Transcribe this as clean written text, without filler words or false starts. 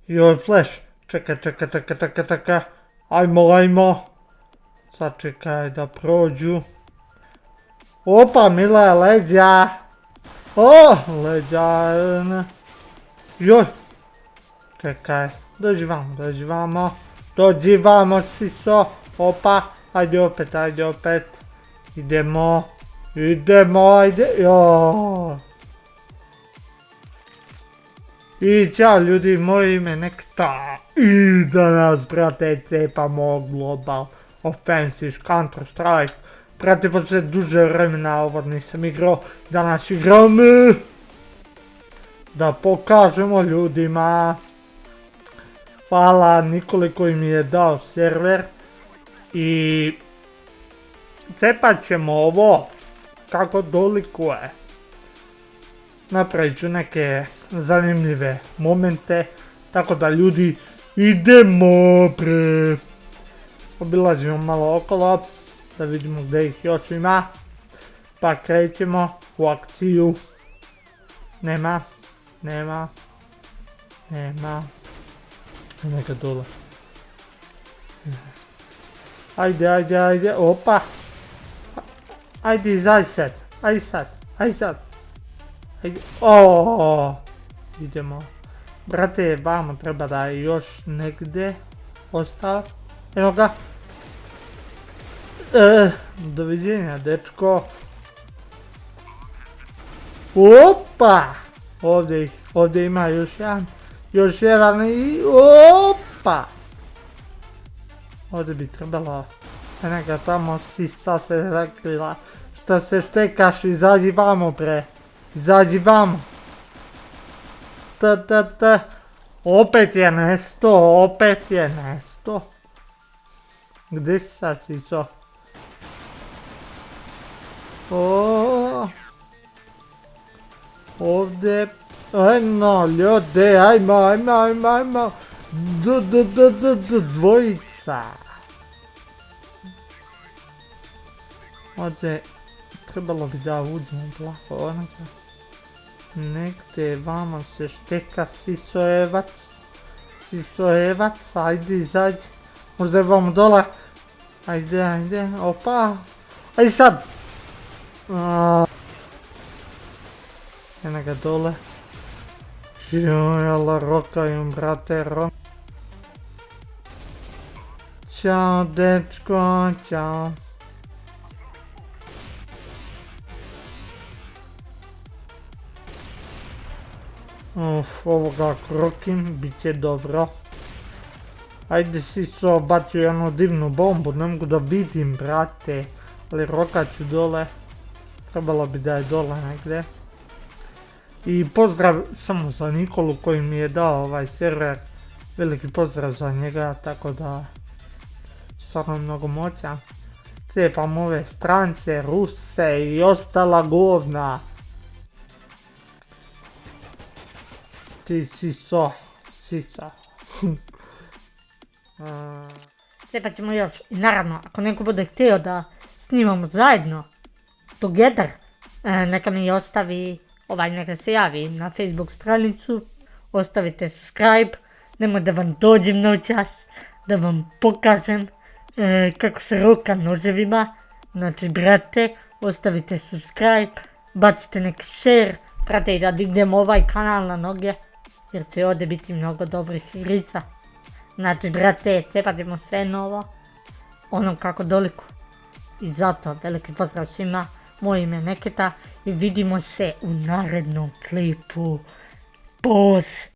Joj, flash. Čekaj. Ajmo. Sačekaj da prođu. Opa, mila leđa. O, leđa. Joj. Čekaj, dođi vamo. Dođi vamo, Siso. Opa, ajde opet. Idemo, ajde. Joj. I ćao ljudi, moje ime Nekta. I danas, brate, cepamo Global Offensive Counter Strike. Brate, posle duže vremena ovo nisam igrao. Danas igram da pokažemo ljudima. Hvala Nikoli koji mi je dao server. I cepat ćemo ovo kako dolikuje. Napravit ću neke zanimljive momente, tako da ljudi idemo bre. Obilazimo malo okolo, da vidimo gdje ih još ima, pa krećemo u akciju. Nema. Neka dole. Ajde, opa. Ajde, izađi sad, ajde sad. Ajde, idemo. Brate, vamo treba da je još negdje ostao. Evo ga. Doviđenja, dečko. Opa! Ovdje ima još jedan i opa! Ovdje bi trebalo neka tamo sisa se zakrila. Šta se štekaš, izađi vamo bre. Izađi vamo. Opet je nesto. Gdje si sad, Siso? Ovdje. Ajmo, ljude, ajmo. Dvojica. Ovdje trebalo bi da uđem plako onaka. Negdje vamo se šteka Sisojevac, ajde izađi. Možda je vamo dole. Ajde, opa. Ajde sad. Eno ga dole. Joj, ala rokaju, brate, Ćao, dečko, ćao. Ovoga krokim, bit će dobro. Ajde, Siso, bacio jednu divnu bombu, ne mogu da vidim, brate. Ali rokat ću dole. Trebalo bi da je dole negdje. I pozdrav samo za Nikolu koji mi je dao ovaj server. Veliki pozdrav za njega, tako da stvarno mnogo moćan. Cepam ove strance, Ruse i ostala govna. Ti Siso. Cepat ćemo još i naravno ako neko bude htio da snimamo zajedno together, neka mi ostavi, neka se javi na Facebook stranicu, ostavite subscribe, nemoj da vam dođem noćas, da vam pokažem kako se roka noževima. Znači brate, ostavite subscribe, bacite neki share, brate, i da dignemo ovaj kanal na noge, jer će ovdje biti mnogo dobrih igrica. Znači brate, cepatimo sve novo, ono kako doliku. I zato veliki pozdrav svima, moje ime je Neketa i vidimo se u narednom klipu. Boss!